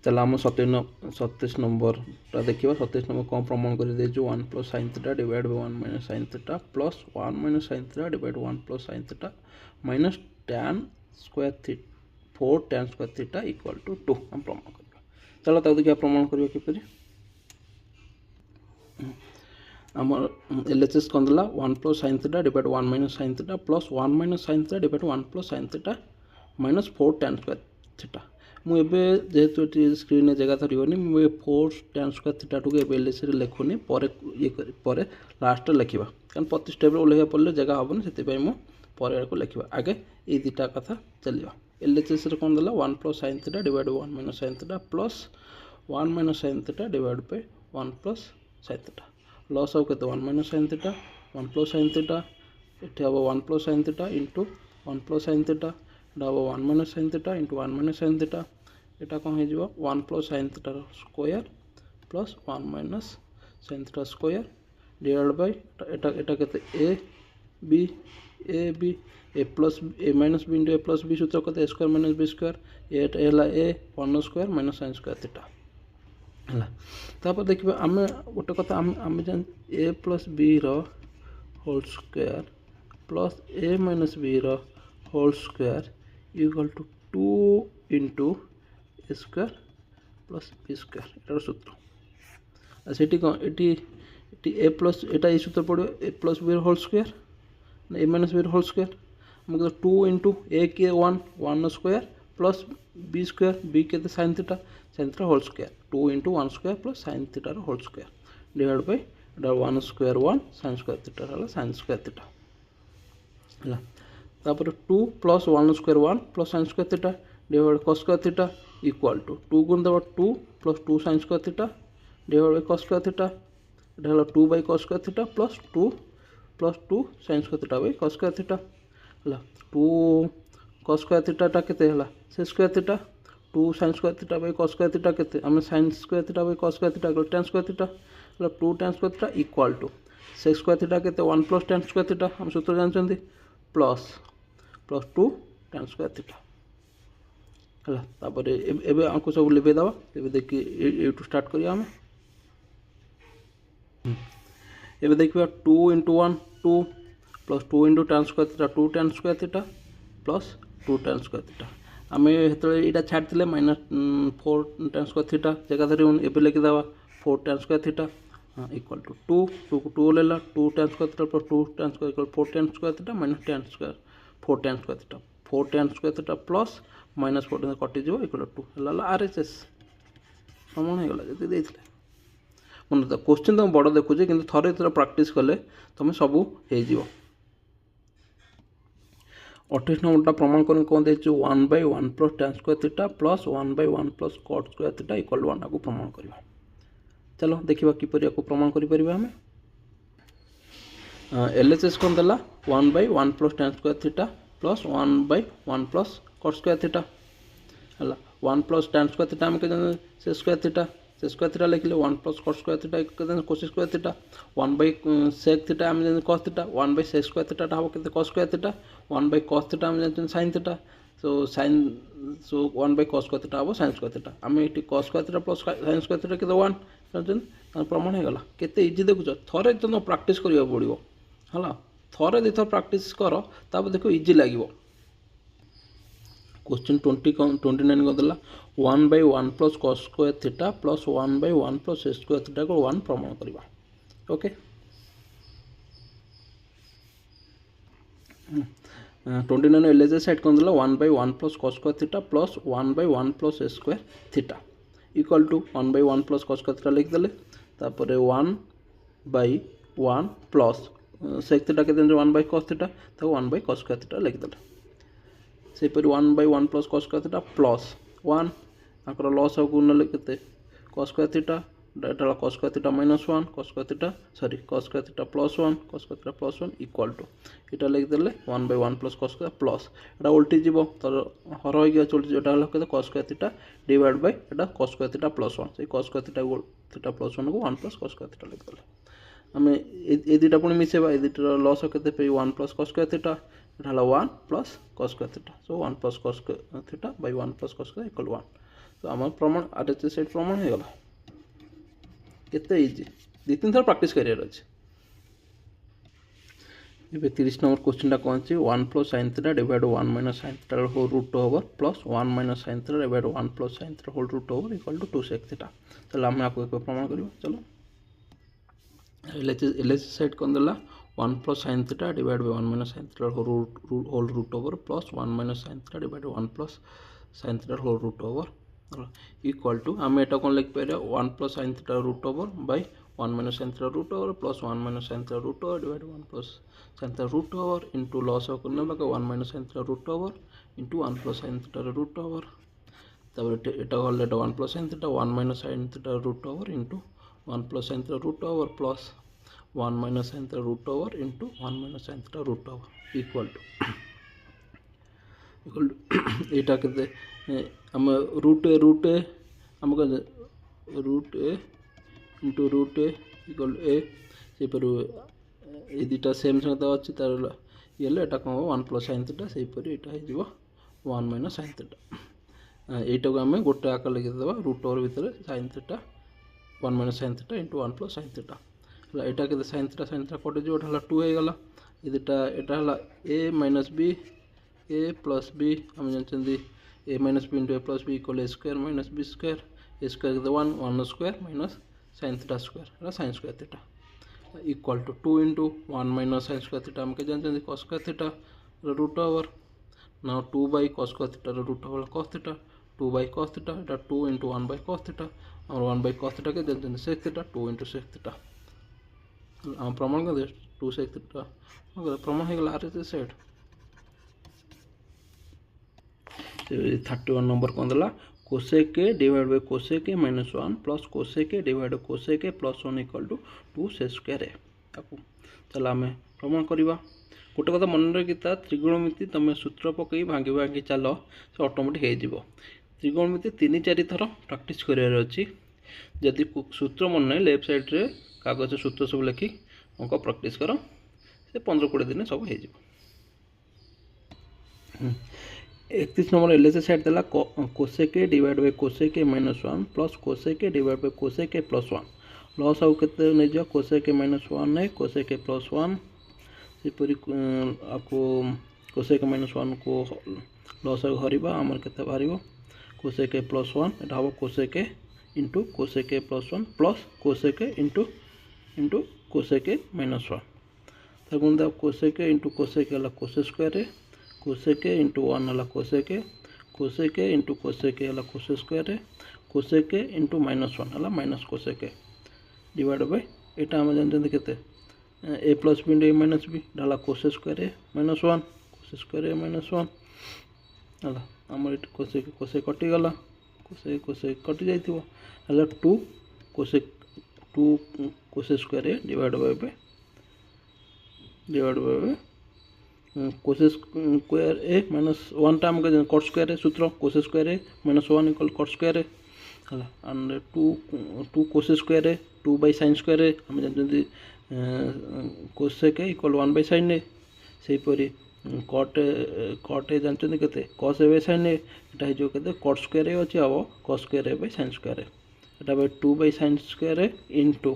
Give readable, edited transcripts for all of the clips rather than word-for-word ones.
चल आम 27 नंबर देखा 27 नंबर कौन प्रमाण कर 1 plus sine theta divide by 1 minus sine theta plus 1 minus sine theta divide 1 plus sine theta minus tan square theta 4 tan square theta equal to 2 हम प्रमाण करवा। चलो तक देखिए प्रमाण करवा किपरि आम एलएचएस कौन देला 1 plus sine theta divide 1 minus sine theta plus 1 minus sine theta divide 1 plus sine theta minus 4 tan square theta मुझे जेहेतु ये स्क्रीन जगह धरनी मुझे 4 tan square theta to LHS लिखुनी पर लास्ट लिखा कारण प्रति स्टेप ओल्लैया पड़े जगह हेनी से मुझे लिखा आगे ये दुटा कथा चलिए एलएचएस कौन देला 1 plus sine theta divide 1 minus sine theta plus 1 minus sine theta divide by 1 plus sine theta लॉस अब के 1 minus sine theta 1 plus sine theta ये हम 1 plus sine theta into 1 plus sine theta ये हम 1 minus sine theta into 1 minus sine theta यहाँ कौन हो 1 प्लस साइन थीटार square plus 1 minus sine theta square divide by एटा के A B A plus A minus B into A plus B सूत्र कहते A square minus B square A 1 square minus sine square theta है तापर देखिए आम गोटे कथा आम जान A plus B whole square plus A minus B whole square equal to 2 into A square plus B square यार सूत्र से कौन ये ए प्लस ये सूत्र पड़ो A plus B whole square A minus B whole square मुझे 2 इंटू ए के 1 square plus B square B के sine theta whole square 2 into 1 square plus sine थीटार whole square divide by 1 square 1 sine square theta है sine square theta है तापर 2 plus 1 square 1 plus sine square theta divide cos square theta equal to 2 गुण देव 2 plus 2 sine square theta divide by cos square theta ये 2 by cos square theta plus 2 sine square theta by cos square theta है 2 cos square theta केते है से square theta 2 sine square theta by cos square theta केते आम sine square theta by cos square theta tan square theta 2 tan square theta equal to sec square theta केते 1 plus tan square theta हम सूत्र जानते plus 2 tan square theta है तापर एबे आंको सब लिखे दवा एबे देखिए ये स्टार्ट करिया हम एबे देखिए 2 into 1 2 plus 2 into tan square theta 2 tan square theta plus 2 tan square theta आम ये छाड़ी माइनस 4 tan स्क्वायर थीटा जगह धर एबे लिखिदे 4 tan square theta equal to 2 लेला 2 tan square theta plus 2 tan square equal 4 tan square theta minus tan square 4 tan square theta 4 tan square theta plus minus 4 कटिज equal to है RHS प्रमाण हो गला जी मन क्वेश्चन तुम बड़ देखुचे कि थे थोड़ा प्राक्ट कले तुम सब हो 28 नंबर प्रमाण कर कौन दे 1 by 1 plus tan square theta plus 1 by 1 plus cot square theta equal 1 आपको प्रमाण करवा। चलो देखा किपर आपको प्रमाण करें एलएचएस कौन देला 1 by 1 plus tan square theta plus 1 by 1 plus cot square theta है 1 प्लस tan स्क्वायर थीटा आम के स्क्वायर थीटा से स्क्वायर थीटा लिखले 1 plus cot square theta cos square theta 1 by sec theta आम cos theta 1 by sec square theta हम के cos square theta 1 by cos theta आम जानते sin theta so 1 by cos square theta हम sin square theta आम ये cos square theta plus sin square theta के 1 जानते प्रमाण हो गला केते इजी देखुच थरे तुम प्राक्ट करा पड़ो है थरे दुई थर प्राक्ट कर तापर देखो इजी लगे क्वेश्चन 29 को देला 1 by 1 plus cos square theta plus 1 by 1 plus s square theta को 1 प्रमाण करवा ओके 29 एलएचएस साइड कौन देला 1 by 1 plus cos square theta plus 1 by 1 plus s square theta equal to 1 by 1 plus cos square theta लिखिदेले तापर 1 by 1 plus sec theta के 1 by cos theta तो 1 by cos square theta लिखिदेले सेपरी 1 by 1 plus cos square theta plus 1 आकर लॉस आगु ना के cos स्क्वायर थीटा डाटा cos square theta minus 1 cos square theta sorry cos square theta plus 1 cos square theta plus 1 equal to इटा लिखिदेले 1 by 1 plus cos square plus एटा उल्टी जीव तो हर हो गया चलती जोटा हल cos square theta divide by Etah cos square theta plus 1 से cos स्क्वायर थीटा प्लस 1 को 1 प्लस cos स्क्वायर थीटा लिखिदेले आम ये दुटा पुणी मिसेबा ये दुटार लॉस के 1 प्लस cos स्क्वायर थीटा एटा 1 plus cos square theta so 1 plus cos square theta bye 1 plus cos square equal 1 तो आम प्रमाण RHS सेट प्रमाण हो गला केते इजी 2-3 थर प्रैक्टिस करियर अछि ये 30 नंबर क्वेश्चन कौन सी 1 + sin θ divide 1 - sin θ whole root over plus 1 - sin θ divide 1 + sin θ whole root over equal to 2 sec θ। चलो आम आपको प्रमाण करियो चलो LHS सेट कौन देला 1 + sin θ divide 1 - sin θ whole root over plus 1 - sin θ divide 1 + sin θ whole root over equal to आम एटा कौन लिख पारे 1 + sin θ root over by 1 - sin θ root over plus 1 - sin θ root over divide 1 + sin θ root over into लॉस ऑफ करने लगा 1 - sin θ root over into 1 + sin θ root over तब एटा हल 1 + sin θ 1 - sin θ root over into 1 + sin θ root over plus 1 - sin θ root over into 1 - sin θ root over equal to एटा के आम root A आम root A into root A equal A से ये दुटा same संगत अच्छी तार ये एटा कौन 1 + sin θ से यहाँ 1 - sin θ यटा को आम गोटे आकार लिखिदेवा रूट ओवर भितर sin θ 1 - sin θ इंटू 1 + sin θ यहाँ के sin θ कटिज 2 हो गला ये दुटा यहाँ a - b a + b आम जानते a - b into a + b equal a square - b square a square 1 square minus sin θ square sin square theta equal to 2 into 1 - sin square theta आमके जानते cos square theta root over ना 2 by cos square theta root over cos theta 2 by cos theta এটা 2 into 1 by cos theta और 1 by cos theta के जानते sec theta 2 into sec theta आम प्रमाण कर 2 sec थीटा प्रमाण हो गला RHS सेट 31 नंबर कौन देला cosec a divide by cosec a - 1 plus cosec a divide by cosec a + 1 equal to 2 sec square है ताकू चल आम प्रमाण करवा गोटे कथा मन रखिता त्रिगोणमिति तुम सूत्र पकई भांगी भांगी चल से ऑटोमेटिक हो त्रिगोणमिति 3-4 थर प्रैक्टिस करार अच्छी जदि सूत्र मन ना लेफ्ट साइड रे कागज सूत्र सब लिखि अंक प्रैक्टिस कर से 15-20 दिन सब हो 31 नंबर LHS सेट देला cosec a divide by cosec a - 1 plus cosec a divide by cosec a + 1 loss आउ केते नै जा cosec a - 1 नै cosec a + 1 सेपरी आपको cosec a - 1 को लॉस आउ हरिबा हमर केते बारिबो cosec a + 1 एटा हो cosec a into cosec a + 1 plus cosec a into cosec a - 1 तगुन दा cosec a into cosec a ला cos स्क्वायर है cosec a इंटू 1 ला cosec a cosec a into cosec a ला cos स्क्वायर है cosec a into -1 ला minus cosec a divide by एटा हम जानते केते a + b into a - b डाला cos square a -1 cos square a -1 हला हमर cosec कटि गला cosec कटि जाइथिबो हला 2 cos square a divide by cos square a -1 time का cot स्क्वायर है सूत्र cos square a -1 equal cot square है हला and 2 cos square a 2 by sin square a हम जानते cosec a equal 1 by sin a सेही परी cot a जानते केते cos a by sin a एटा जो केते cot स्क्वायर a अछि अब cos square a by sin square a एटा by 2 by sin square a into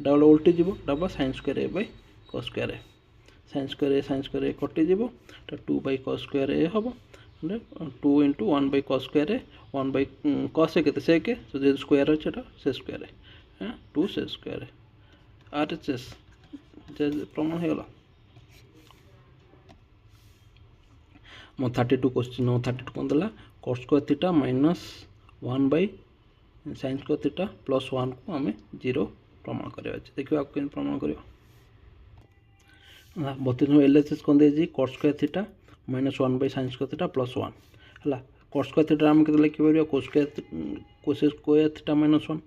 double उल्टी जीवो double sin square a by cos square a sin square a कटि जीवो एटा 2 bye cos square a हबो 2 into 1 by cos square a 1 by cos a केते sec a तो J square अछि एटा sec square a 2 sec square a RHS जे प्रमाण हो गला मो 32 क्वेश्चन 32 कोन दला cos square theta -1 by sin square theta +1 को हमें 0 प्रमाण करबा अछि देखियो आप केन प्रमाण करियो 32 LHS कौन दे cos square theta -1 by sin square theta +1 हला cos स्क्वायर थीटा हम केते लिखि परियो cos स्क्वायर थीटा -1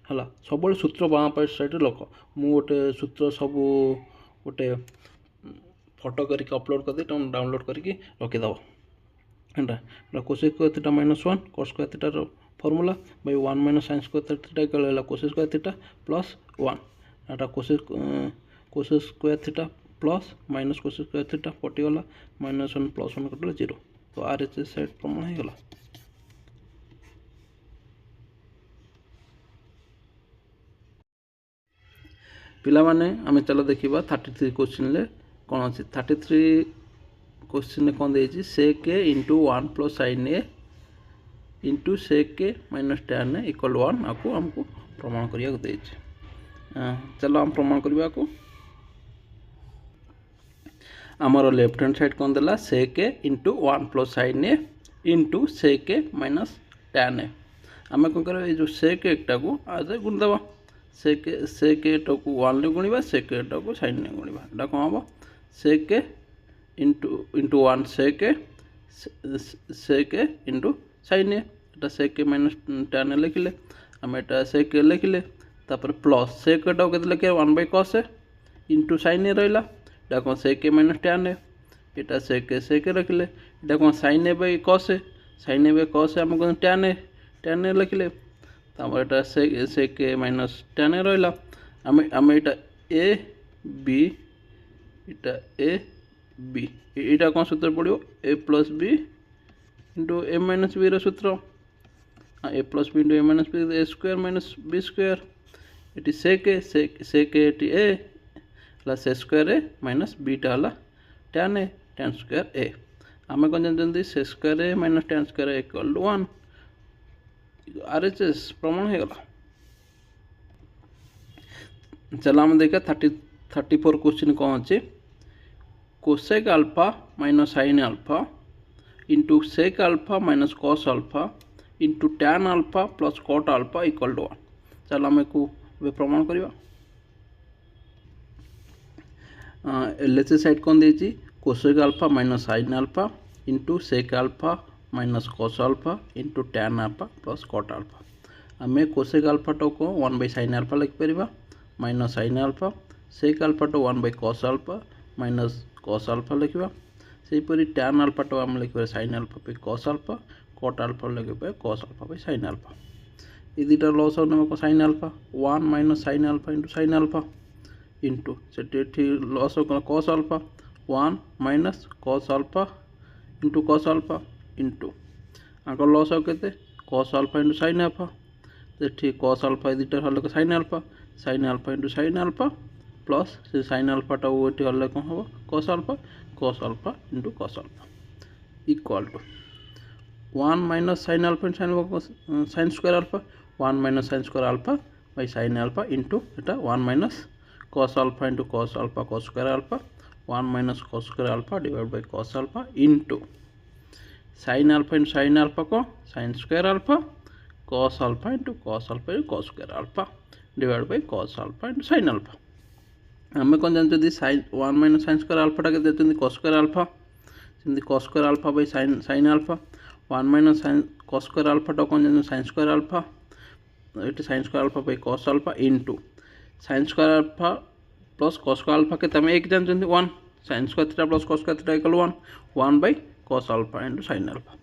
हला सब सूत्र बाम पार्ट साइड लोक मु गोटे सूत्र सब गोटे फोटो करके अपलोड कर दे तुम डाउनलोड करके रखि दबो एंटा cos square theta -1 cos square theta रो formula by 1 - sin square theta equal cos square theta +1 एटा cos square theta plus minus cos square theta कटिगला -1 + 1 कटिगला 0 तो RHS सेट प्रमाण हो गला पिलामाने आमे चलो देखिबा 33 क्वेश्चन ले कोन अछि 33 क्वेश्चन कोन देछि sec a into 1 plus sin a into sec a minus tan a equal 1 आको हमको प्रमाण करिया को देछि। चलो हम प्रमाण करबा को आमर लेफ्ट हैंड साइड कोन देला sec a into 1 plus sin a into sec a minus tan a आमे कोन करबा ए जो sec a टा को आज गुण देबा sec a टा को 1 ले गुणीबा sec a टा को sin ले गुणीबा एटा कोन हबो sec a into 1 sec a into sin a Etah sec a minus tan a लिखले हम एटा sec a लिखले तापर प्लस sec a टा केते लिखे 1 by cos a into sin a रहला एटा कोन sec a minus tan a Etah sec a लिखले एटा कोन sin a by cos a हम कोन tan a लिखले तापर एटा sec a minus tan a रहला हम एटा a b Etah a b एटा कोन सूत्र पड़ियो a plus b into a minus b रो सूत्र a plus b into a minus b a square minus b square eighty sec a eighty a plus a square a minus b टा हला tan a tan square a आमे कोन जानजंदी sec square a minus tan square a equal to 1 RHS प्रमाण हे गला। चलो हम देखा 34 question कौन अच्छे cosec alpha minus sin alpha into sec alpha minus cos alpha into tan alpha plus cot alpha equal to 1 चलो हमें को प्रमाण करिवा LHS साइड कौन देछि cosec alpha minus sin alpha into sec alpha minus cos alpha into tan alpha plus cot alpha हमें cosec alpha टा को 1 by sin alpha लिख परिबा minus sin alpha sec alpha टा 1 by cos alpha minus cos alpha लिखबा सेही परि tan alpha टा हम लिखबा sin alpha by cos alpha cot alpha लिखबा cos alpha by sin alpha ई दुटा लॉस हो नमको sin alpha 1 minus sin alpha into sin alpha into सेठी लॉस हो cos alpha 1 minus cos alpha into cos alpha into Agar loss हो केते cos alpha into sin alpha सेठी cos alpha ई दुटा हल sin alpha into sin alpha plus से sin alpha टा OT हल कोन हो cos alpha into cos alpha equal to 1 minus sin alpha into sin square alpha 1 minus sin square alpha by sin alpha into eta 1 minus cos alpha into cos alpha cos square alpha 1 minus cos square alpha divided by cos alpha into sin alpha into sin alpha को sin square alpha cos alpha into cos square alpha divided by cos alpha into sin alpha हमें कौन जानते हैं sin 1 minus sin square alpha टा के देते हैं cos square alpha Sindhi cos square alpha by sin alpha 1 minus sin cos square alpha टा कौन जानते sin square alpha it sin square alpha by cos alpha into sin square alpha plus cos square alpha के तमें एक जानते हैं 1 sin square theta plus cos square theta equal 1 by cos alpha into sin alpha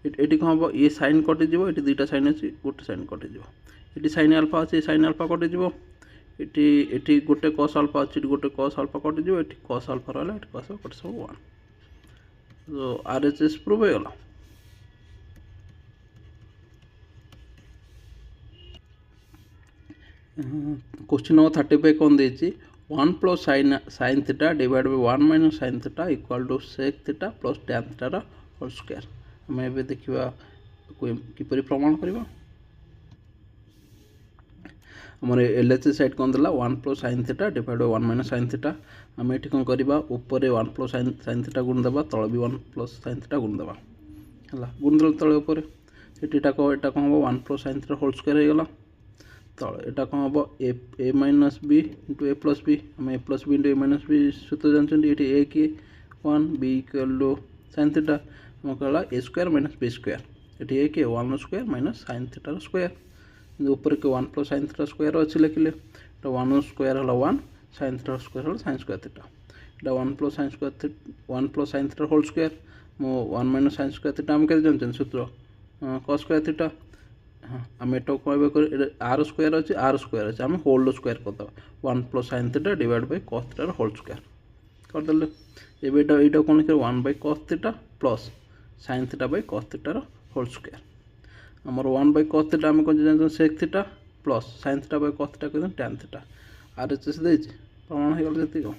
eighty कौन हम ये sin कटि जीवो एटी दुटा sin अछि गोटे sin कटि जीवो एटी sin alpha अछि sin alpha कटि जीवो एटी गोटे cos alpha अछि गोटे cos alpha कटि जीवो एटी cos alpha रहला एटी cos alpha कटि सब 1 तो RHS प्रूव हो गला। क्वेश्चन नंबर 35 कौन देछि 1 plus sin theta divided by 1 minus sin theta equal to sec theta plus tan theta whole square हमें एबे देखिबा किपरि प्रमाण करबा हमरे LHS साइड कोन दला 1 plus sin theta divided by 1 minus sin theta हमें एठी कोन करबा ऊपर 1 plus sin theta गुण दबा तळ भी 1 plus sin theta गुण दबा हला गुण दल तळ ऊपर एटा कोन हो 1 plus sin theta whole square हे गला तळ एटा कोन हो a minus b into a plus b हम a plus b into a minus b सूत्र जानछन एठी a की 1 b equal to sin theta हम कहला a square minus b square एठी a के 1 square minus sin theta square ऊपर के 1 plus sin theta square अछि लिखले तो 1 square हला 1 sin theta square हला sin square theta एटा 1 plus sin square theta 1 plus sin theta whole square मो 1 minus sin square theta हम के जानछन सूत्र cos square theta हम एटो कहबे कर r square अछि हम whole square करता 1 plus sin theta divided by cos theta whole square कर दले एबेटा एटा कोन के 1 by cos theta plus sin theta by cos theta whole square हमर 1 by cos theta हम कोन जानछन sec theta plus sin theta by cos theta को tan theta RHS ଦେଇଛି ପ୍ରମାଣ ହେଇଗଲା ଯେତିକି।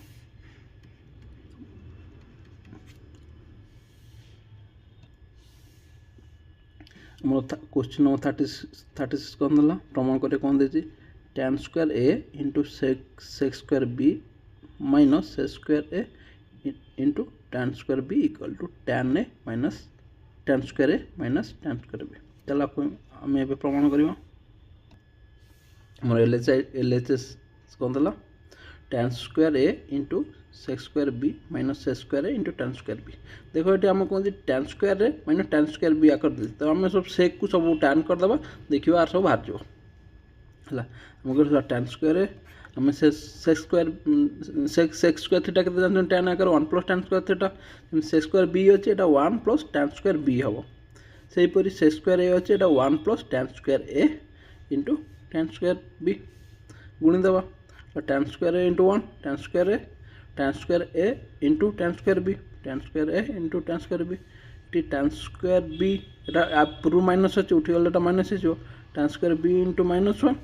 ଆମର क्वेश्चन नंबर 36 कौन देला प्रमाण करे कौन देछि tan square a into sec square b minus sec square a into tan square b equal to tan a minus tan square a minus tan square b। चला आम ए प्रमाण करवा LHS कौन देला tan square a into sec square b minus sec square a into tan square b। देखो ये आम कौन tan square a minus tan square b कर दे तो आम सब sec को सब tan करदे देखिए आर सब बाहर जो है tan स्क्वायर a आम sec स्क्वायर थीटा के tan आकर 1 plus tan square theta sec square b अच्छे 1 प्लस tan स्क्वायर b हम से sec स्क्वायर a अच्छे 1 plus tan square a into tan square b गुणी देवा tan square a into 1 tan square a into tan square b tan square a into tan square b tan square b पूर्व minus अच्छे उठी गला minus हो tan square b into -1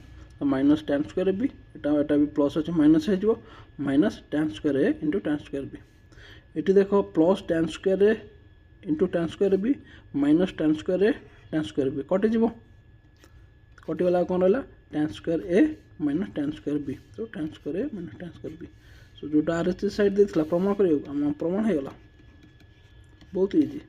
minus tan square b एटा भी plus अच्छे minus हो minus tan square a into tan square b ये देख plus tan square a into tan square b minus tan square a tan square b कटिज कटिगला कौन रहा tan square a minus tan square b तो tan square a minus tan square b सो जो RHS side देता प्रमाण कर प्रमाण होगा बहुत इजी।